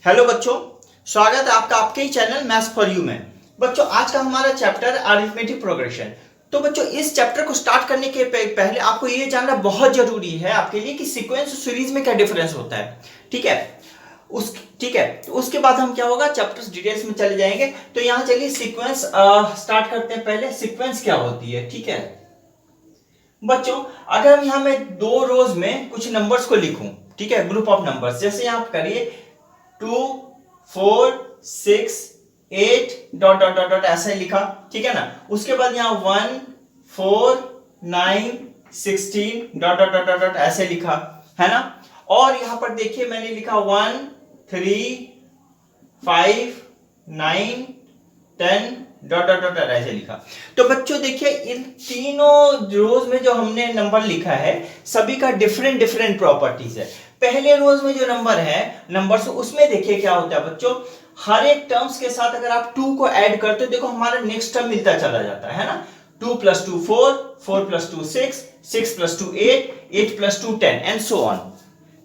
Hello बच्चों, स्वागत है आपका आपके ही चैनल मैथ्स फॉर यू में। बच्चों आज का हमारा चैप्टर अरिथमेटिक प्रोग्रेशन। तो बच्चों इस चैप्टर को स्टार्ट करने के पहले आपको ये जानना बहुत जरूरी है आपके लिए कि सीक्वेंस और सीरीज में क्या डिफरेंस होता है। ठीक है, तो उसके बाद हम क्या होगा चैप्टर्स डिटेल्स में चले जाएंगे। तो यहाँ चलिए सीक्वेंस स्टार्ट करते हैं। पहले सीक्वेंस क्या होती है। ठीक है बच्चों, अगर हम यहाँ में दो रोज में कुछ नंबर्स को लिखूं, ठीक है, ग्रुप ऑफ नंबर्स, जैसे यहाँ करिए 2 4 6 8 डॉट डॉट डॉट डॉट ऐसा ही लिखा। ठीक है ना। उसके बाद यहाँ 1 4 9 16 डॉट डॉट डॉट डॉट ऐसे लिखा है ना। और यहां पर देखिए मैंने लिखा 1 3 5 9 10 डॉट डॉट डॉट ऐसे लिखा। तो बच्चों देखिए इन तीनों रोज में जो हमने नंबर लिखा है सभी का डिफरेंट डिफरेंट प्रॉपर्टीज है। पहले रोज में जो नंबर है नंबर्स उसमें देखिए क्या होता है बच्चों, हर एक टर्म्स के साथ अगर आप 2 को ऐड करते हो देखो हमारा नेक्स्ट टर्म मिलता चला जाता है ना। 2 + 2 4 4 + 2 6 6 + 2 8 8 + 2 10 एंड सो ऑन।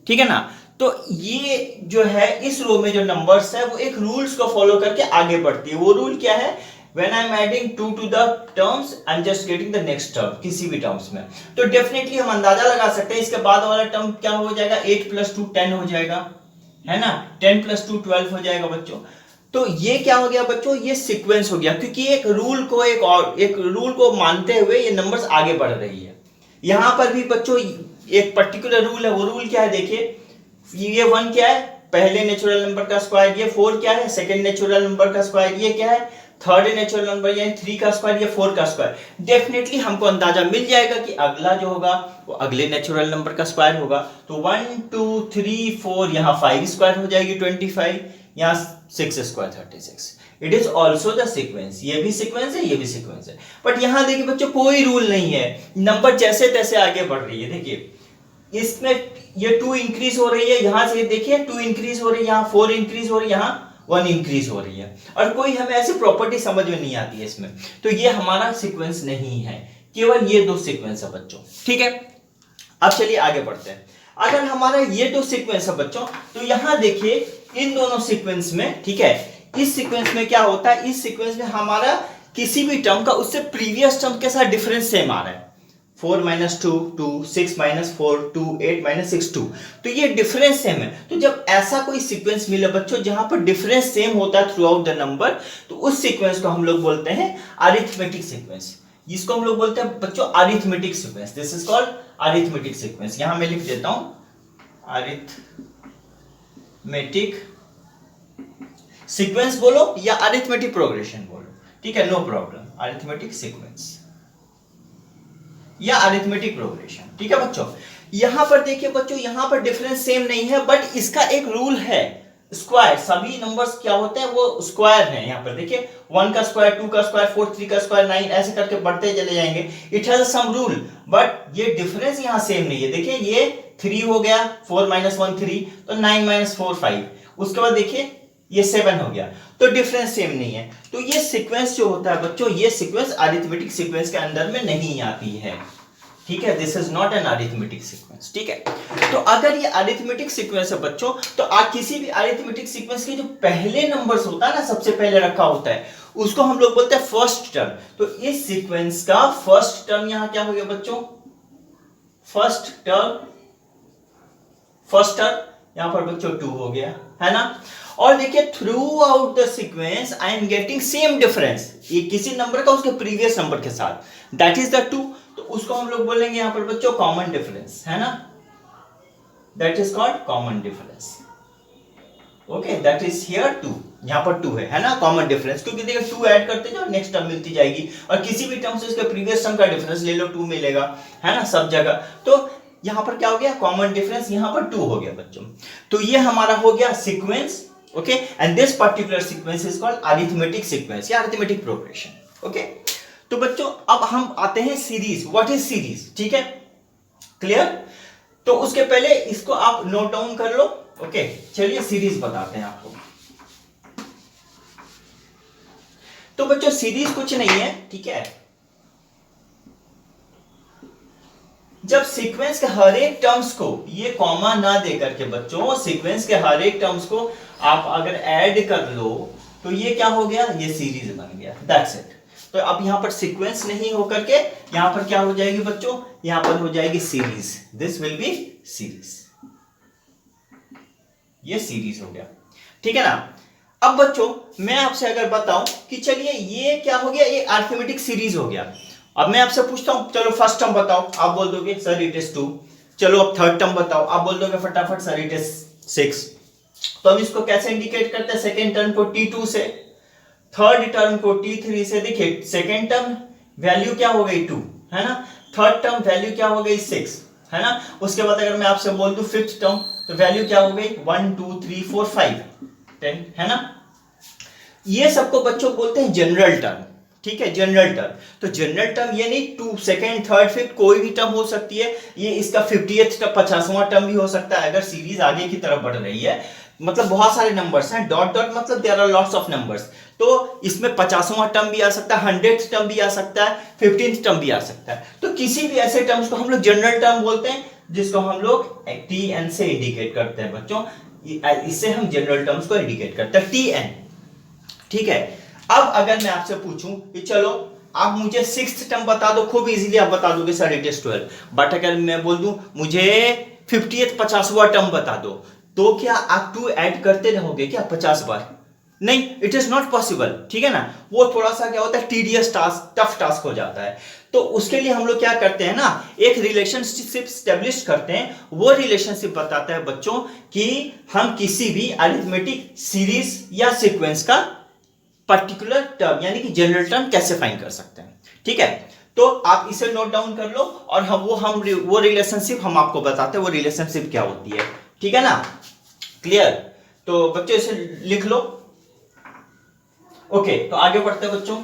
ठीक है ना। तो ये जो है इस रो में जो नंबर्स है वो एक रूल्स को फॉलो करके आगे बढ़ती है। वो रूल क्या है, when I am adding 2 to the terms I am just getting the next term किसी भी टर्म्स में। तो डेफिनेटली हम अंदाजा लगा सकते हैं इसके बाद वाला टर्म क्या हो जाएगा, 8 + 2 10 हो जाएगा है ना, 10 + 2 12 हो जाएगा बच्चों। तो ये क्या हो गया बच्चों, ये सीक्वेंस हो गया क्योंकि एक रूल को मानते हुए ये नंबर्स आगे बढ़ रही है। यहां पर भी बच्चों एक पर्टिकुलर रूल है। वो रूल क्या है देखिए, ये 1 क्या है, पहले नेचुरल नंबर का स्क्वायर, ये 4 क्या है, सेकंड नेचुरल नंबर का स्क्वायर, ये क्या है, थर्ड नेचुरल नंबर यानी 3 का स्क्वायर, ये 4 का स्क्वायर। डेफिनेटली हमको अंदाजा मिल जाएगा कि अगला जो होगा वो अगले नेचुरल नंबर का स्क्वायर होगा। तो 1 2 3 4 यहाँ 5 स्क्वायर हो जाएगी 25, यहाँ 6 square 36। It is also the sequence. ये भी सीक्वेंस है, ये भी सीक्वेंस है। बट यहाँ देखिए बच्चों कोई रूल नहीं है, नंबर जैसे तैसे आगे बढ़ रही है। देखिए इसमें ये 2 इंक्रीज हो रही है, यहां से देखिए 2 इंक्रीज हो रही है, यहाँ 4 इंक्रीज हो रही है, यहाँ 1 इंक्रीज हो रही है। और कोई हमें ऐसी प्रॉपर्टी समझ में नहीं आती है इसमें। तो ये हमारा सीक्वेंस नहीं है, केवल ये दो सीक्वेंस है बच्चों। ठीक है, अब चलिए आगे बढ़ते हैं। अगर हमारा ये दो सीक्वेंस है बच्चों तो यहां देखिए इन दोनों सीक्वेंस में, ठीक है, इस सीक्वेंस में क्या होता है, इस सीक्वेंस में हमारा किसी भी टर्म का उससे प्रीवियस टर्म के साथ डिफरेंस सेम आ रहा है। 4 - 2 2 6 - 4 2 8 - 6 2। तो ये डिफरेंस सेम है। तो जब ऐसा कोई सीक्वेंस मिले बच्चों जहां पर डिफरेंस सेम होता है थ्रू आउट द नंबर, तो उस सीक्वेंस को हम लोग बोलते हैं अरिथमेटिक सीक्वेंस। जिसको हम लोग बोलते हैं बच्चों arithmetic sequence. This is called arithmetic sequence. यहां मैं लिख देता हूं अरिथमेटिक सीक्वेंस बोलो या अरिथमेटिक प्रोग्रेशन बोलो, ठीक है, नो प्रॉब्लम। अरिथमेटिक सीक्वेंस या अरिथमेटिक प्रोग्रेशन। ठीक है बच्चों, यहां पर देखिए बच्चों यहां पर डिफरेंस सेम नहीं है बट इसका एक रूल है, स्क्वायर। सभी नंबर्स क्या होते हैं वो स्क्वायर हैं। यहां पर देखिए 1 का स्क्वायर, 2 का स्क्वायर, 4 3 का स्क्वायर, 9 ऐसे करके बढ़ते चले जाएंगे। It has sum rule but ये डिफरेंस यहां सेम नहीं है। देखिए ये 3 हो गया, 4 - 1 3, तो 9 - 4 5। उसके बाद देखिए ये 7 हो गया, तो डिफरेंस सेम नहीं है। तो ये सीक्वेंस जो होता है बच्चों, ये सीक्वेंस अरिथमेटिक सीक्वेंस के अंदर में नहीं आती है। ठीक है, this is not an arithmetic sequence. ठीक है, तो अगर ये अरिथमेटिक सीक्वेंस है बच्चों तो आप किसी भी अरिथमेटिक सीक्वेंस के जो पहले नंबर्स होता है ना, सबसे पहले रखा होता है, उसको हम लोग बोलते हैं फर्स्ट टर्म। तो इस सीक्वेंस का फर्स्ट टर्म यहां क्या हो गया बच्चों, फर्स्ट टर्म यहां पर बच्चों 2 हो गया है ना। और देखिए through out the sequence I am getting same difference, ये किसी नंबर का उसके प्रीवियस नंबर के साथ, दैट इज द 2। तो उसको हम लोग बोलेंगे यहां पर बच्चों कॉमन डिफरेंस, है ना, that is called common difference. Okay, that is here 2, यहां पर 2 है ना, कॉमन डिफरेंस। क्योंकि देखिए 2 ऐड करते जाओ नेक्स्ट टर्म मिलती जाएगी, और किसी भी टर्म से उसके प्रीवियस टर्म का डिफरेंस ले लो 2 मिलेगा, है ना, सब जगह। तो यहां पर क्या हो गया, कॉमन डिफरेंस यहां पर 2 हो गया बच्चों। तो ये हमारा हो गया sequence. Okay, and this particular sequence is called arithmetic sequence या अरिथमेटिक प्रोग्रेशन। ओके, तो बच्चों अब हम आते हैं सीरीज। व्हाट इज सीरीज, ठीक है, क्लियर। तो उसके पहले इसको आप नोट डाउन कर लो। ओके, चलिए सीरीज बताते हैं आपको। तो बच्चों सीरीज कुछ नहीं है, ठीक है, जब सीक्वेंस के हर एक टर्म्स को ये कॉमा ना दे करके बच्चों, सीक्वेंस के हर एक टर्म्स को आप अगर ऐड कर लो तो ये क्या हो गया, ये सीरीज बन गया, दैट्स इट। तो अब यहां पर सीक्वेंस नहीं होकर के यहां पर क्या हो जाएगी बच्चों, यहां पर हो जाएगी series, this will be series, ये सीरीज हो गया, ठीक है ना। अब बच्चों मैं आपसे अगर बताऊं कि चलिए ये क्या हो गया, ये अरिथमेटिक सीरीज हो गया। अब मैं आपसे पूछता हूं, चलो फर्स्ट टर्म बताओ, आप बोल दोगे सर इट इज 2। चलो अब थर्ड टर्म बताओ, आप बोल दोगे फटाफट सर इट इज 6। तो हम इसको कैसे इंडिकेट करते हैं, सेकेंड टर्म को T2 से, थर्ड टर्म को T3 से। देखिए सेकेंड टर्म वैल्यू क्या हो गई 2, है ना, थर्ड टर्म वैल्यू क्या हो गई 6, है ना। उसके बाद अगर मैं आपसे बोल दूं फिफ्थ टर्म तो वैल्यू क्या हो गई 1 2 3 4 5 10, है ना। ये सबको बच्चों बोलते हैं जनरल टर्म, ठीक है, जनरल टर्म। तो जनरल टर्म ये नहीं 2 सेकेंड थर्ड फिफ्थ कोई भी टर्म हो सकती है, ये इसका 50th टर्म 50वां टर्म भी हो सकता है अगर सीरीज आगे की तरफ बढ़ रही है, मतलब बहुत सारे नंबर्स हैं, डॉट डॉट मतलब there are lots of numbers. तो इसमें 50वां टर्म भी आ सकता है, 100th टर्म भी आ सकता है, 15th टर्म भी आ सकता है। तो किसी भी ऐसे टर्म्स को हम लोग जनरल टर्म बोलते हैं, जिसको हम लोग TN से इंडिकेट करते हैं बच्चों, इससे हम जनरल टर्म्स को इंडिकेट करते हैं TN, ठीक है। अब अगर मैं आपसे पूछूं कि चलो आप मुझे सिक्स्थ टर्म बता दो, खूब इजीली आप बता दोगे सर इट इज 12। बट अगर मैं बोल दूं मुझे 50th 50वां टर्म बता दो, तो क्या आप 2 ऐड करते रहोगे क्या 50 बार? नहीं, इट इज नॉट पॉसिबल, ठीक है ना। वो थोड़ा सा क्या होता है, टीडियस टास्क, टफ टास्क हो जाता है। तो उसके लिए हम लोग क्या करते हैं ना, एक रिलेशनशिप स्टेब्लिश करते हैं। वो रिलेशनशिप बताता है बच्चों कि हम किसी भी अरिथमेटिक सीरीज या सीक्वेंस का पर्टिकुलर टर्म यानी कि जनरल टर्म कैसे फाइंड कर सकते हैं, ठीक है। तो आप इसे नोट डाउन कर लो और वो रिलेशनशिप हम आपको बताते हैं वो रिलेशनशिप क्या होती है, ठीक है ना, क्लियर। तो बच्चों इसे लिख लो, ओके। तो आगे बढ़ते हैं बच्चों।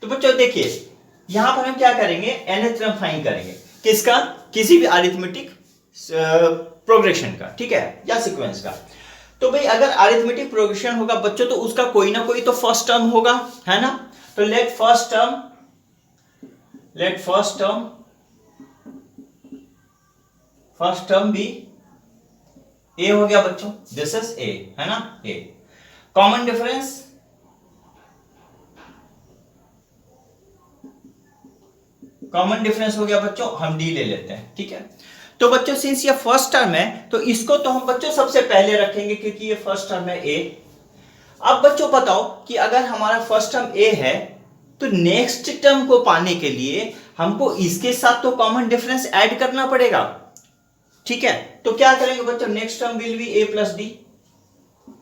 तो बच्चों देखिए यहां पर हम क्या करेंगे, nth टर्म फाइंड करेंगे, किसका, किसी भी अरिथमेटिक प्रोग्रेशन का, ठीक है, या सीक्वेंस का। तो भाई अगर अरिथमेटिक प्रोग्रेशन होगा बच्चों तो उसका कोई ना कोई तो फर्स्ट टर्म होगा, है ना। तो लेट फर्स्ट टर्म भी a हो गया बच्चों, दिस इज a, है ना, a। कॉमन डिफरेंस हो गया बच्चों, हम d ले लेते हैं, ठीक है। तो बच्चों सिंस ये फर्स्ट टर्म है तो इसको तो हम बच्चों सबसे पहले रखेंगे क्योंकि ये फर्स्ट टर्म है a। अब बच्चों बताओ कि अगर हमारा फर्स्ट टर्म a है तो नेक्स्ट टर्म को पाने के लिए हमको इसके साथ तो कॉमन डिफरेंस ऐड करना पड़ेगा, ठीक है। तो क्या करेंगे बच्चों, next term will be a plus D,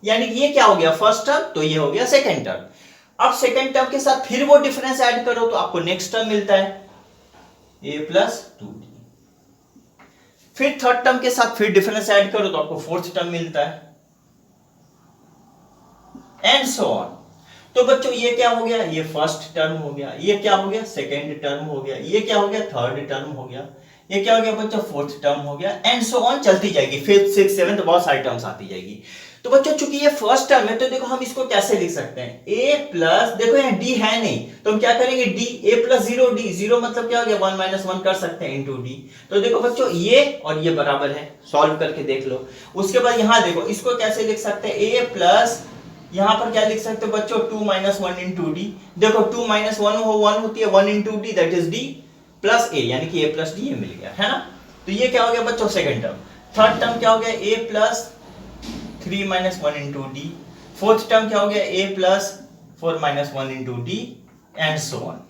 यानी ये क्या हो गया फर्स्ट टर्म, तो ये हो गया सेकेंड टर्म। अब सेकेंड टर्म के साथ फिर वो डिफरेंस ऐड करो तो आपको नेक्स्ट टर्म मिलता है a प्लस 2d। फिर थर्ड टर्म के साथ फिर डिफरेंस ऐड करो तो आपको फोर्थ टर्म मिलता है, एंड सो ऑन। तो बच्चों ये क्या हो गया, ये फर्स्ट टर्म हो गया, ये क्या हो गया सेकेंड टर्म हो गया, ये क्या हो गया थर्ड टर्म हो गया, ये क्या हो गया बच्चों फोर्थ टर्म हो गया, एंड सो ऑन चलती जाएगी, फिफ्थ सिक्स सेवंथ बहुत सारी टर्म्स आती जाएगी। तो बच्चों चूंकि ये फर्स्ट टर्म है तो देखो हम इसको कैसे लिख सकते हैं, a प्लस, देखो यहाँ d है नहीं तो हम क्या करेंगे d, a प्लस 0d, 0 मतलब क्या हो गया 1 माइनस 1 कर सकते हैं इंटू d। तो देखो बच्चों ये और ये बराबर है, सॉल्व करके देख लो। उसके बाद यहाँ देखो इसको कैसे लिख सकते हैं, a प्लस, यहाँ पर क्या लिख सकते हो बच्चों 2 माइनस 1 इंटू डी। देखो 2 माइनस 1 होती है 1 into D, that is d plus a, यानी कि a प्लस डी, ये मिल गया, है ना। तो ये क्या हो गया बच्चों सेकंड टर्म। थर्ड टर्म क्या हो गया a plus 3 minus 1 into D. Fourth term क्या हो गया a plus 4 minus 1 into D, and so on.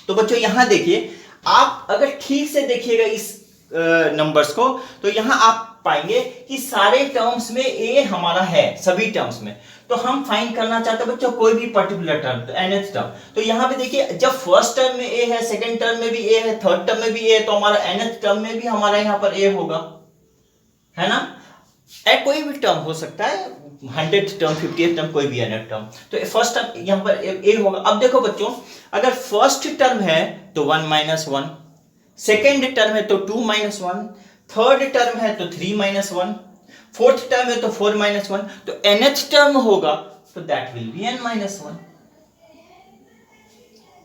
तो बच्चों यहां देखिए, आप अगर ठीक से देखिएगा इस नंबर्स को तो यहां आप पाएंगे कि सारे टर्म्स में a हमारा है, सभी टर्म्स में। तो हम फाइंड करना चाहते हैं बच्चों कोई भी पर्टिकुलर टर्म, तो nth टर्म। तो यहाँ पे देखिए जब फर्स्ट टर्म में a है, सेकंड टर्म में भी a है, थर्ड टर्म में भी a है, तो हमारा nth टर्म में भी हमारा यहाँ पर a होगा, है ना। कोई भी टर्म हो सकता है, 100th टर्म 50th टर्म कोई भी nth टर्म। तो फर्स्ट टर्म यहाँ पर a होगा। अब देखो बच्चों अगर फर्स्ट टर्म है तो 1 माइनस 1, सेकेंड टर्म है तो 2 माइनस 1, थर्ड टर्म है तो 3 माइनस 1, फोर्थ टर्म है तो 4 माइनस 1, तो nth टर्म होगा तो that will be n minus 1।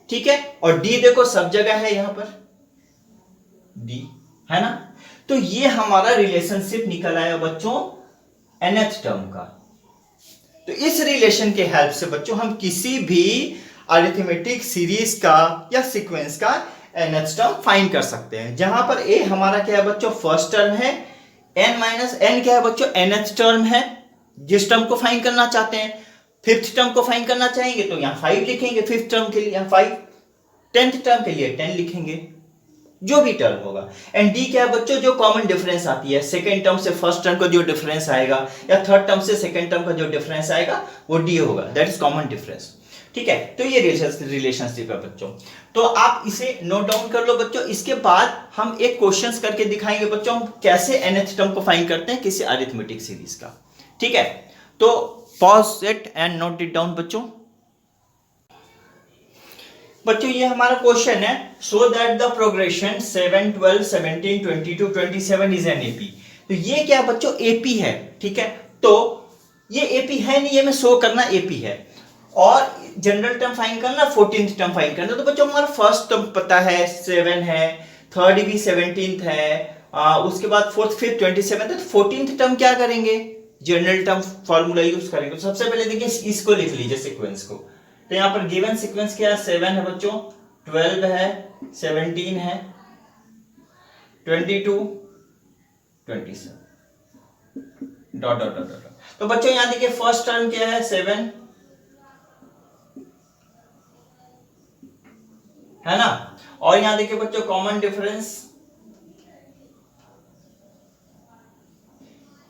ठीक है, और d देखो सब जगह है यहां पर d, है ना। तो ये हमारा रिलेशनशिप निकल आया बच्चों nth टर्म का। तो इस रिलेशन के हेल्प से बच्चों हम किसी भी अरिथमेटिक सीरीज का या सीक्वेंस का nth टर्म फाइंड कर सकते हैं। जहां पर a हमारा क्या है बच्चों फर्स्ट टर्म है, n माइनस n क्या है बच्चों nth टर्म है जिस टर्म को फाइंड करना चाहते हैं। फिफ्थ टर्म को फाइंड करना चाहेंगे तो यहाँ 5 लिखेंगे, फिफ्थ टर्म के लिए यहाँ 5, 10th टर्म के लिए 10 लिखेंगे, जो भी टर्म होगा। एंड डी क्या है बच्चों जो कॉमन डिफरेंस आती है, सेकेंड टर्म से फर्स्ट टर्म का जो डिफरेंस आएगा या थर्ड टर्म से सेकेंड टर्म का जो डिफरेंस आएगा वो डी होगा, दैट इज कॉमन डिफरेंस। ठीक है, तो ये रिलेशनशिप है बच्चों, तो आप इसे नोट डाउन कर लो बच्चों। इसके बाद हम एक क्वेश्चंस करके दिखाएंगे बच्चों हम कैसे nth टर्म को फाइंड करते हैं किसी अरिथमेटिक सीरीज का। ठीक है, तो pause it and note it down बच्चों। बच्चों ये हमारा क्वेश्चन है, so that the progression 7, 12, 17, 22, 27 is an AP. तो ये क्या बच्चों एपी है। ठीक है, तो ये एपी है नहीं, ये मैं शो करना एपी है, और जनरल टर्म फाइंड करना, 14th टर्म फाइंड करना। तो बच्चों हमारा फर्स्ट टर्म पता है 7 है, थर्ड भी 17th है, उसके बाद फोर्थ फिफ्थ 27 है, तो 14th टर्म क्या करेंगे जनरल टर्म फॉर्मूला यूज करेंगे। तो सबसे पहले देखिए इसको लिख लीजिए सीक्वेंस को। तो यहां पर गिवन सीक्वेंस क्या है, 7 है बच्चों, 12 है, 17 है, 22, 27 डॉट डॉट डॉट डॉट। तो बच्चों यहां देखिए फर्स्ट टर्म क्या है 7 है ना, और यहां देखिए बच्चों कॉमन डिफरेंस।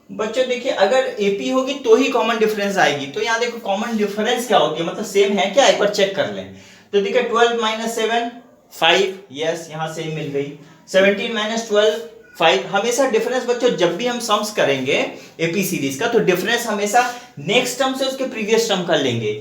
बच्चों देखिए अगर एपी होगी तो ही कॉमन डिफरेंस आएगी। तो यहां देखो कॉमन डिफरेंस क्या होती है, मतलब सेम है क्या, एक बार चेक कर लें। तो देखिए 12 माइनस 7 5, यस यहां सेम मिल गई। 17 माइनस 12 5। हमेशा डिफरेंस बच्चों जब भी हम सम्स करेंगे एपी सीरीज का तो डिफरेंस हमेशा नेक्स्ट टर्म से उसके प्रीवियस टर्म कर लेंगे।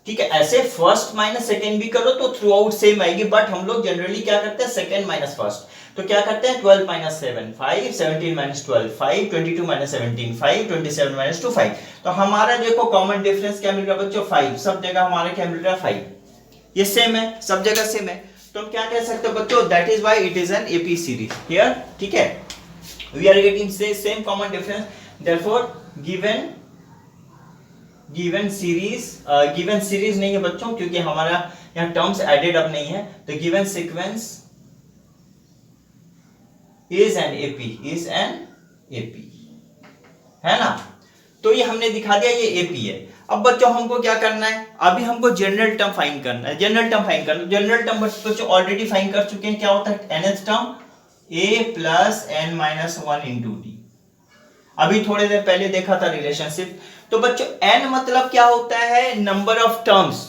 ठीक है, ऐसे फर्स्ट माइनस सेकेंड भी करो तो थ्रू आउट सेम आएगी, बट हम लोग जनरली क्या करते हैं सेकेंड माइनस फर्स्ट। तो क्या करते हैं 12 माइनस 7 5, 17 माइनस 12 5, 22 माइनस 17 5, 27 माइनस 2 5। तो हमारा देखो कॉमन डिफरेंस क्या मिल रहा है बच्चों 5, सब जगह हमारा क्या मिल रहा है 5, ये सेम है, सब जगह सेम है। तो हम क्या कह सकते हैं बच्चों, that is why it is an AP series here. ठीक है, we are getting same common difference, therefore given series नहीं है बच्चों क्योंकि हमारा यहाँ टर्म्स एडेड अब नहीं है। तो given sequence is an AP, है ना। तो ये हमने दिखा दिया ये एपी है। अब बच्चों हमको क्या करना है, अभी हमको जनरल टर्म फाइंड करना है। जनरल टर्म बच्चों ऑलरेडी फाइंड कर चुके हैं, क्या होता है nth term a plus n minus 1 into D. अभी थोड़ी देर पहले देखा था रिलेशनशिप। तो बच्चों n मतलब क्या होता है, नंबर ऑफ टर्म्स,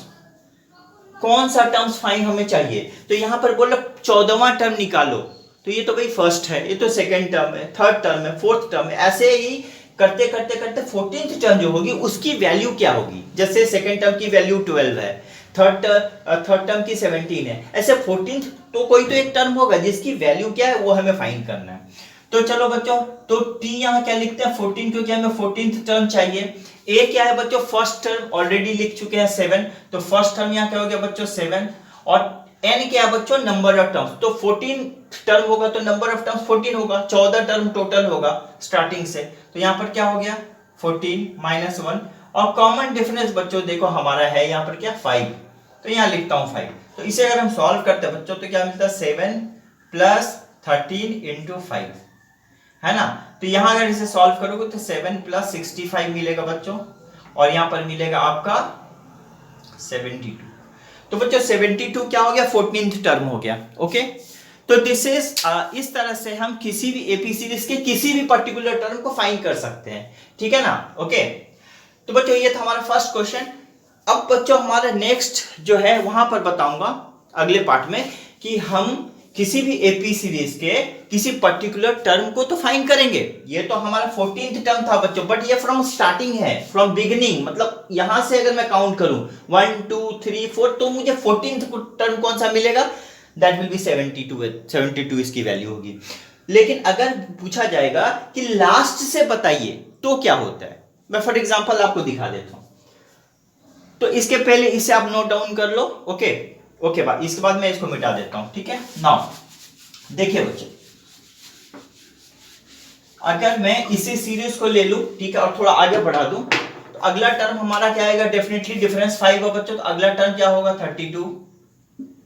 कौन सा टर्म्स फाइंड हमें चाहिए। तो यहां पर बोला 14वां टर्म निकालो, तो ये तो भाई फर्स्ट है, ये तो सेकंड टर्म है, थर्ड टर्म है, फोर्थ टर्म है, ऐसे ही करते करते करते 14th टर्म जो होगी उसकी वैल्यू क्या होगी। जैसे सेकंड टर्म की वैल्यू 12 है, थर्ड टर्म की 17 है, ऐसे 14th तो कोई तो एक टर्म होगा जिसकी वैल्यू क्या है वो हमें फाइंड करना है। तो चलो बच्चों, तो टी यहाँ क्या लिखते हैं 14 क्योंकि हमें 14th टर्म चाहिए। ए क्या है बच्चों, फर्स्ट टर्म ऑलरेडी लिख चुके हैं 7, तो फर्स्ट टर्म यहाँ क्या हो गया बच्चों 7, और n क्या है बच्चों नंबर ऑफ टर्म्स, तो 14 टर्म होगा तो नंबर ऑफ टर्म्स 14 होगा, 14 टर्म टोटल होगा स्टार्टिंग से। तो यहाँ पर क्या हो गया 14 माइनस 1, और कॉमन डिफरेंस बच्चों देखो हमारा है यहाँ पर क्या 5, तो यहाँ लिखता हूँ 5। तो इसे अगर हम सॉल्व करते हैं बच्चों तो क्या मिलता है 7 प्लस 13 इंटू 5, है ना। तो यहां अगर इसे सॉल्व करोगे तो 7 प्लस 65 मिलेगा बच्चों, और यहां पर मिलेगा आपका 72। तो बच्चों 72 क्या हो गया 14th टर्म हो गया। ओके, तो दिस इज इस तरह से हम किसी भी एपी सीरीज के किसी भी पर्टिकुलर टर्म को फाइंड कर सकते हैं, ठीक है ना। ओके, तो बच्चों ये था हमारा फर्स्ट क्वेश्चन। अब बच्चों हमारा नेक्स्ट जो है वहां पर बताऊंगा अगले पार्ट में कि हम किसी भी एपी सीरीज के किसी पर्टिकुलर टर्म को तो फाइंड करेंगे। ये तो हमारा 14th टर्म था बच्चों, बट ये फ्रॉम स्टार्टिंग है, फ्रॉम बिगिनिंग, मतलब यहां से अगर मैं काउंट करूं 1 2 3 4 तो मुझे 14th टर्म कौन सा मिलेगा, दैट विल बी 72 इसकी वैल्यू होगी। लेकिन अगर पूछा जाएगा कि लास्ट से बताइए तो क्या होता है, मैं फॉर एग्जांपल आपको दिखा देता हूं। तो इसके पहले इसे आप नोट डाउन कर लो। ओके ओके बाद इसके बाद मैं इसको मिटा देता हूं, ठीक है। नाउ देखिए बच्चों, अगर मैं इसी सीरीज को ले लूं, ठीक है, और थोड़ा आगे बढ़ा दूं, तो अगला टर्म हमारा क्या आएगा, डेफिनेटली डिफरेंस 5 होगा बच्चों। तो अगला टर्म क्या होगा 32,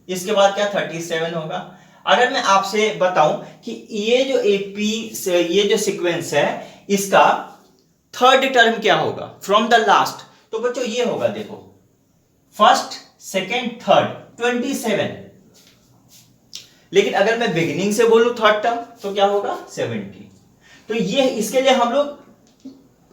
इसके बाद क्या 37 होगा। अगर मैं आपसे बताऊं कि ये जो एपी ये जो सीक्वेंस है इसका थर्ड टर्म क्या होगा फ्रॉम द लास्ट, तो बच्चों ये होगा, देखो फर्स्ट सेकेंड थर्ड 27। लेकिन अगर मैं बिगिनिंग से बोलूं थर्ड टर्म तो क्या होगा 70। तो ये इसके लिए हम लोग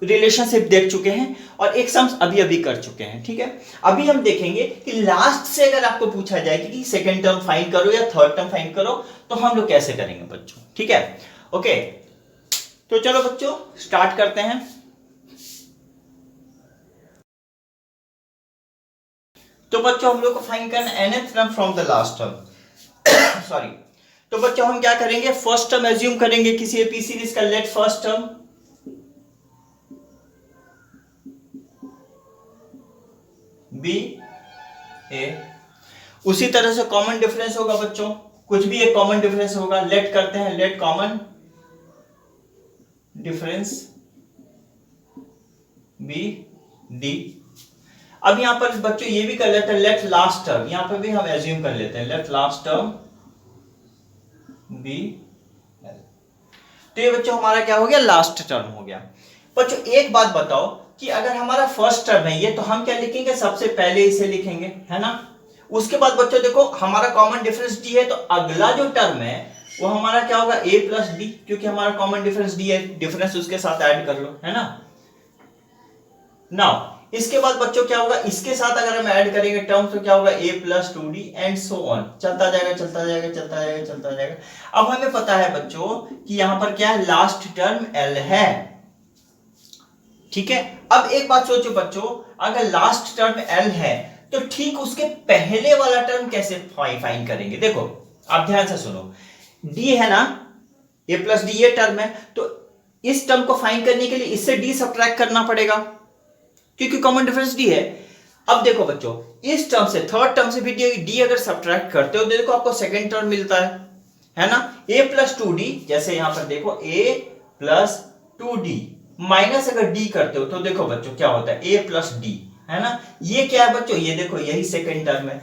रिलेशनशिप देख चुके हैं और एक सम्स अभी अभी कर चुके हैं, ठीक है। अभी हम देखेंगे कि लास्ट से अगर आपको पूछा जाए कि सेकंड टर्म फाइंड करो या थर्ड टर्म फाइंड करो तो हम लोग कैसे करेंगे बच्चों, ठीक है। ओके तो चलो बच्चों स्टार्ट करते हैं। तो बच्चों हम लोग को फाइंड करना nth term from the last term sorry. तो बच्चों हम क्या करेंगे, फर्स्ट टर्म एज्यूम करेंगे किसी एपी सीरीज का, लेट फर्स्ट टर्म बी ए। उसी तरह से कॉमन डिफरेंस होगा बच्चों, कुछ भी एक कॉमन डिफरेंस होगा, लेट करते हैं, let common difference be D. अब यहां पर बच्चों ये भी कर लेते हैं, लेट लास्ट टर्म, यहां पर भी हम एज्यूम कर लेते हैं, let last term be L. तो ये बच्चों हमारा क्या हो गया, लास्ट टर्म हो गया। बच्चों एक बात बताओ कि अगर हमारा फर्स्ट टर्म है ये, तो हम क्या लिखेंगे, सबसे पहले इसे लिखेंगे, है ना। उसके बाद बच्चों देखो हमारा कॉमन डिफरेंस डी है, तो अगला जो टर्म है वो हमारा क्या होगा ए प्लस डी, क्योंकि हमारा कॉमन डिफरेंस डी है, डिफरेंस उसके साथ ऐड कर लो, है ना। नाउ इसके बाद बच्चों क्या होगा, इसके साथ अगर हम ऐड करेंगे टर्म तो क्या होगा a plus 2d and so on, चलता जाएगा चलता जाएगा चलता जाएगा चलता जाएगा। अब हमें पता है बच्चों कि यहां पर क्या है, लास्ट टर्म l है, ठीक है। अब एक बात सोचो बच्चों, अगर लास्ट टर्म l है तो ठीक उसके पहले वाला टर्म कैसे फाइंड करेंगे। देखो आप ध्यान से सुनो, d है ना, a प्लस डी ये टर्म है, तो इस टर्म को फाइंड करने के लिए इससे d सब्ट्रैक्ट करना पड़ेगा क्योंकि कॉमन डिफरेंस डी है। अब देखो बच्चों इस टर्म से थर्ड टर्म से भी डी अगर सब्ट्रैक्ट करते हो तो देखो आपको सेकंड टर्म मिलता है ना, a प्लस 2d। जैसे यहां पर देखो a प्लस 2d माइनस अगर d करते हो तो देखो बच्चों क्या होता है a प्लस डी, है ना। ये क्या है बच्चों, ये देखो यही सेकंड टर्म है।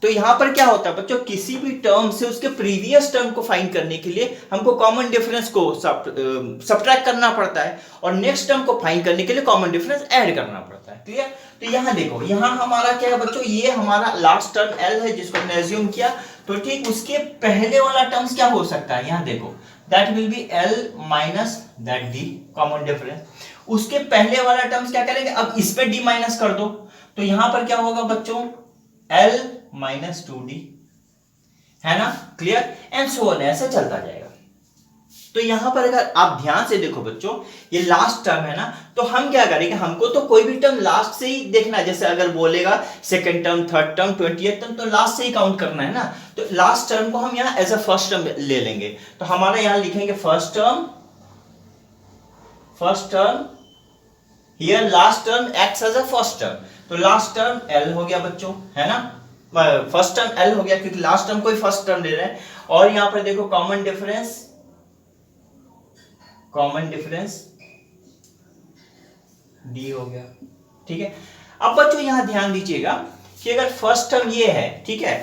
तो यहां पर क्या होता है बच्चों, किसी भी टर्म से उसके प्रीवियस टर्म को फाइंड करने के लिए हमको कॉमन डिफरेंस को सब्ट्रैक्ट करना पड़ता है और नेक्स्ट टर्म को फाइंड करने के लिए कॉमन डिफरेंस ऐड करना पड़ता है, क्लियर। तो यहां देखो, यहां हमारा क्या है बच्चों, ये हमारा लास्ट टर्म l है जिसको हमने एज्यूम किया, तो ठीक उसके पहले वाला टर्म्स क्या हो सकता है, यहां देखो that will be l minus that d, common difference. उसके पहले वाला टर्म्स क्या करेंगे, अब इस पे d माइनस कर दो, तो यहां पर क्या होगा बच्चों l माइनस 2d, है ना, क्लियर, एंड सो ऑन, ऐसे चलता जाएगा। तो यहां पर अगर आप ध्यान से देखो बच्चों, ये लास्ट टर्म है ना, तो हम क्या करेंगे, हमको तो कोई भी टर्म लास्ट से ही देखना है। जैसे अगर बोलेगा second term third term 20th term, तो लास्ट से ही काउंट करना है ना। तो लास्ट टर्म को हम यहां एज अ फर्स्ट टर्म ले लेंगे, तो हमारा यहां लिखेंगे first term here last term acts as a first term, तो लास्ट टर्म l हो गया बच्चों, है ना, फर्स्ट टर्म l हो गया क्योंकि लास्ट टर्म कोई फर्स्ट टर्म ले रहे हैं। और यहां पर देखो कॉमन डिफरेंस d हो गया, ठीक है। अब बच्चों यहां ध्यान दीजिएगा कि अगर फर्स्ट टर्म ये है, ठीक है,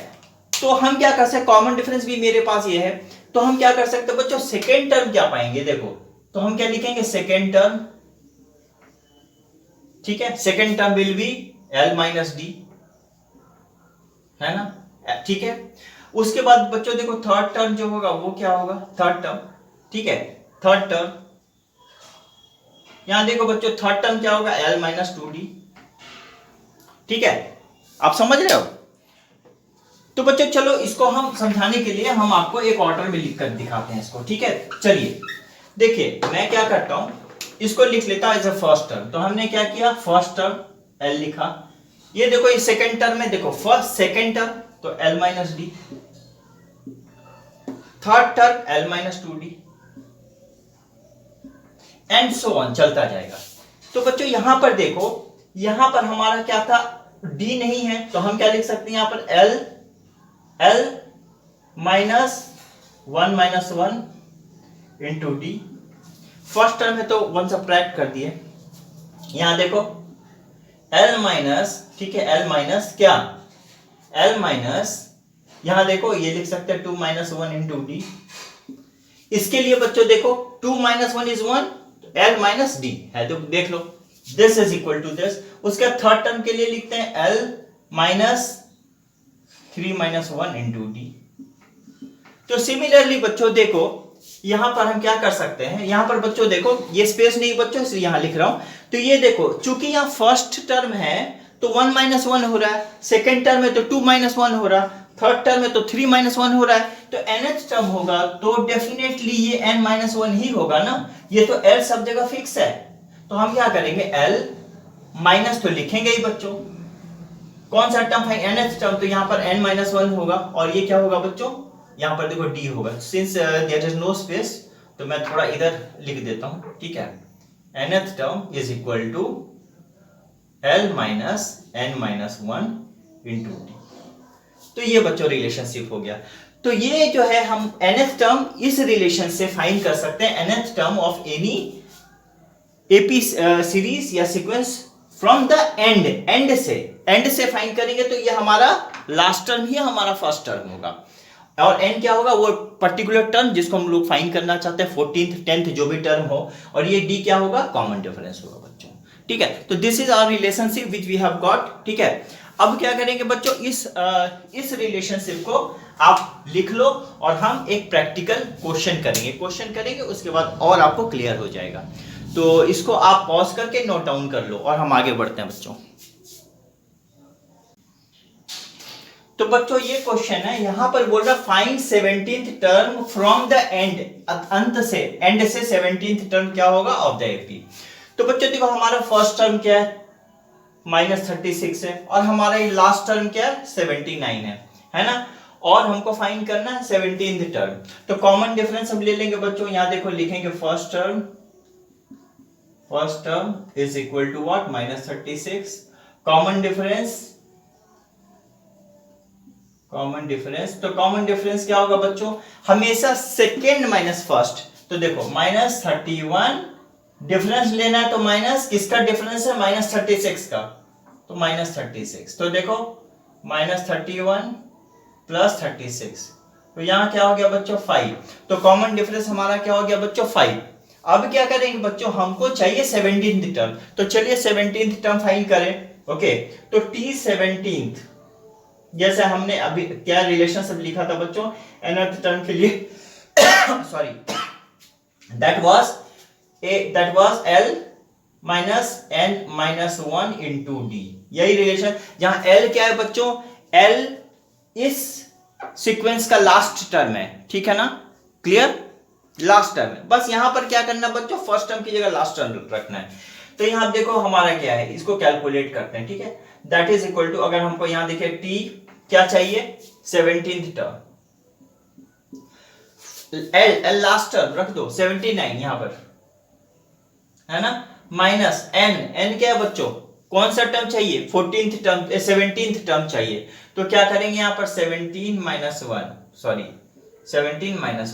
तो हम क्या कर सकते हैं, कॉमन डिफरेंस भी मेरे पास ये है, तो हम क्या कर सकते हैं बच्चों, सेकेंड टर्म क्या पाएंगे, देखो तो हम क्या लिखेंगे, सेकेंड टर्म, ठीक है, second term will be l minus D, है ना, ठीक है। उसके बाद बच्चों देखो थर्ड टर्म जो होगा वो क्या होगा, थर्ड टर्म, ठीक है, थर्ड टर्म, यहां देखो बच्चों थर्ड टर्म क्या होगा, l माइनस 2d, ठीक है, आप समझ रहे हो। तो बच्चों चलो इसको हम समझाने के लिए हम आपको एक ऑर्डर में लिख कर दिखाते हैं इसको, ठीक है। चलिए देखिए मैं क्या करता हूं, इसको लिख लेता एज अ फर्स्ट टर्म। तो हमने क्या किया, फर्स्ट टर्म l लिखा, ये देखो ये सेकंड टर्म में देखो फर्स्ट सेकंड टर्म तो l minus D, third term l minus 2d, and so on, चलता जाएगा। तो बच्चों यहां पर देखो, यहां पर हमारा क्या था, डी नहीं है, तो हम क्या लिख सकते हैं यहां पर, L minus 1 into D. First term है तो 1 सब्ट्रैक्ट कर दिए। यहां देखो एल माइनस, ठीक है, एल माइनस क्या, एल माइनस, यहां देखो ये लिख सकते हैं 2 - 1 इंटू डी। इसके लिए बच्चों देखो 2 - 1 इज 1, एल माइनस डी है, तो देख लो this is equal to this. उसके थर्ड टर्म के लिए लिखते हैं एल माइनस 3 - 1 इंटू डी। तो सिमिलरली बच्चों देखो यहां पर हम क्या कर सकते हैं, यहां पर बच्चों देखो ये स्पेस नहीं बच्चों, इसलिए यहां लिख रहा हूं। तो ये देखो चूंकि यहां फर्स्ट टर्म है तो 1 - 1 हो रहा है, सेकेंड टर्म है तो 2 - 1 हो रहा है, थर्ड टर्म है तो 3 - 1 हो रहा है, तो nth टर्म होगा तो डेफिनेटली ये n - 1 ही होगा ना। ये तो l सब जगह फिक्स है, तो हम क्या करेंगे, l माइनस तो लिखेंगे ही बच्चों, कौन सा टर्म है, nth टर्म, तो यहां पर n - 1 होगा, और ये क्या होगा बच्चों, यहां पर देखो d होगा। Since there is no space तो मैं थोड़ा इधर लिख देता हूं, ठीक है, nth term is equal to l minus n - 1 into D. तो ये बच्चों रिलेशनशिप हो गया। तो ये जो है हम nth टर्म इस रिलेशन से फाइंड कर सकते हैं, nth term of any AP series या सीक्वेंस फ्रॉम द एंड से फाइंड करेंगे तो ये हमारा लास्ट टर्म ही हमारा फर्स्ट टर्म होगा, और n क्या होगा, वो पर्टिकुलर टर्म जिसको हम लोग फाइंड करना चाहते हैं, 14th 10th जो भी टर्म हो, और ये d क्या होगा, कॉमन डिफरेंस होगा बच्चों, ठीक है। तो this is our relationship which we have got, ठीक है। अब क्या करेंगे बच्चों, इस रिलेशनशिप को आप लिख लो और हम एक प्रैक्टिकल क्वेश्चन करेंगे, उसके बाद और आपको क्लियर हो जाएगा। तो इसको आप पॉज करके नोट डाउन कर लो और हम आगे बढ़ते हैं बच्चों। तो बच्चों ये क्वेश्चन है, यहां पर बोल रहा find 17th term from the end, अंत से, एंड से 17th टर्म क्या होगा ऑफ द एपी। तो बच्चों देखो हमारा फर्स्ट टर्म क्या है, -36 है, और हमारा ये लास्ट टर्म क्या है, 79 है ना, और हमको फाइंड करना है 17th टर्म। तो कॉमन डिफरेंस हम ले लेंगे बच्चों, यहां देखो लिखेंगे first term is equal to what, -36, common difference, तो कॉमन डिफरेंस क्या होगा बच्चों, हमेशा सेकेंड माइनस फर्स्ट। तो देखो -31 डिफरेंस लेना है, तो माइनस किसका डिफरेंस है, -36 का, तो -36। तो देखो -31 + 36, तो यहां क्या हो गया बच्चों 5। तो कॉमन डिफरेंस हमारा क्या हो गया बच्चों 5। अब क्या करेंगे बच्चों, हमको चाहिए 17th टर्म, तो चलिए 17th टर्म फाइंड करें। ओके, तो T17th, जैसे हमने अभी क्या रिलेशनशिप लिखा था बच्चों nth टर्म के लिए sorry, that was L minus n - 1 into D. यही रिलेशन, जहां L क्या है बच्चों, L इस सीक्वेंस का लास्ट टर्म है, ठीक है ना, क्लियर, लास्ट टर्म है। बस यहां पर क्या करना बच्चों, फर्स्ट टर्म की जगह लास्ट टर्म रखना है। तो यहां देखो हमारा क्या है, इसको कैलकुलेट करते हैं, ठीक है, दैट इज इक्वल टू, अगर हमको यहां देखिए टी क्या चाहिए, 17th term, L last term रख दो 79 यहां पर, है ना, माइनस n क्या है बच्चों, कौन सा टर्म चाहिए, 14th टर्म, 17th टर्म चाहिए। तो क्या करेंगे यहां पर 17 -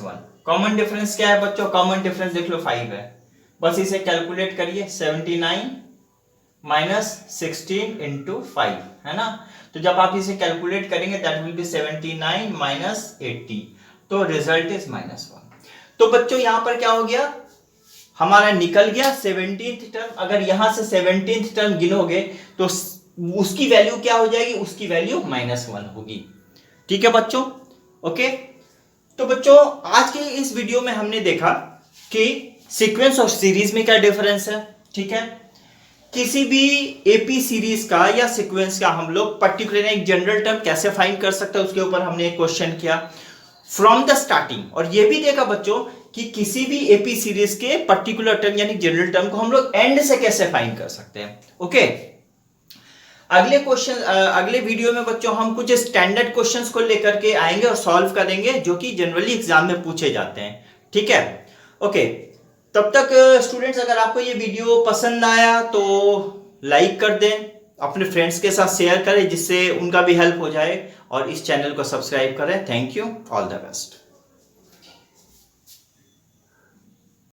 1, कॉमन डिफरेंस क्या है बच्चों, कॉमन डिफरेंस देख लो 5 है, बस इसे कैलकुलेट करिए, 79 - 16 इंटू 5, है ना। तो जब आप इसे कैलकुलेट करेंगे दैट विल बी 79 - 80, तो रिजल्ट इज -1। तो बच्चों यहां पर क्या हो गया, हमारा निकल गया 17th टर्म। अगर यहां से 17th टर्म गिनोगे तो उसकी वैल्यू क्या हो जाएगी, उसकी वैल्यू -1 होगी, ठीक है बच्चों। ओके, तो बच्चों आज के इस वीडियो में हमने देखा कि सीक्वेंस और सीरीज में क्या डिफरेंस है, ठीक है। किसी भी एपी सीरीज का या सीक्वेंस का हम लोग पर्टिकुलर एक जनरल टर्म कैसे फाइंड कर सकते हैं, उसके ऊपर हमने एक क्वेश्चन किया फ्रॉम द स्टार्टिंग, और ये भी देखा बच्चों कि किसी भी एपी सीरीज के पर्टिकुलर टर्म यानी जनरल टर्म को हम लोग एंड से कैसे फाइंड कर सकते हैं। ओके, अगले वीडियो में बच्चों हम कुछ स्टैंडर्ड क्वेश्चंस को लेकर के आएंगे और सॉल्व करेंगे जो कि जनरली एग्जाम में पूछे जाते हैं, ठीक है। ओके, तब तक स्टूडेंट्स, अगर आपको ये वीडियो पसंद आया तो लाइक कर दें, अपने फ्रेंड्स के साथ शेयर करें जिससे उनका भी हेल्प हो जाए, और इस चैनल को सब्सक्राइब करें। Thank you, all the best.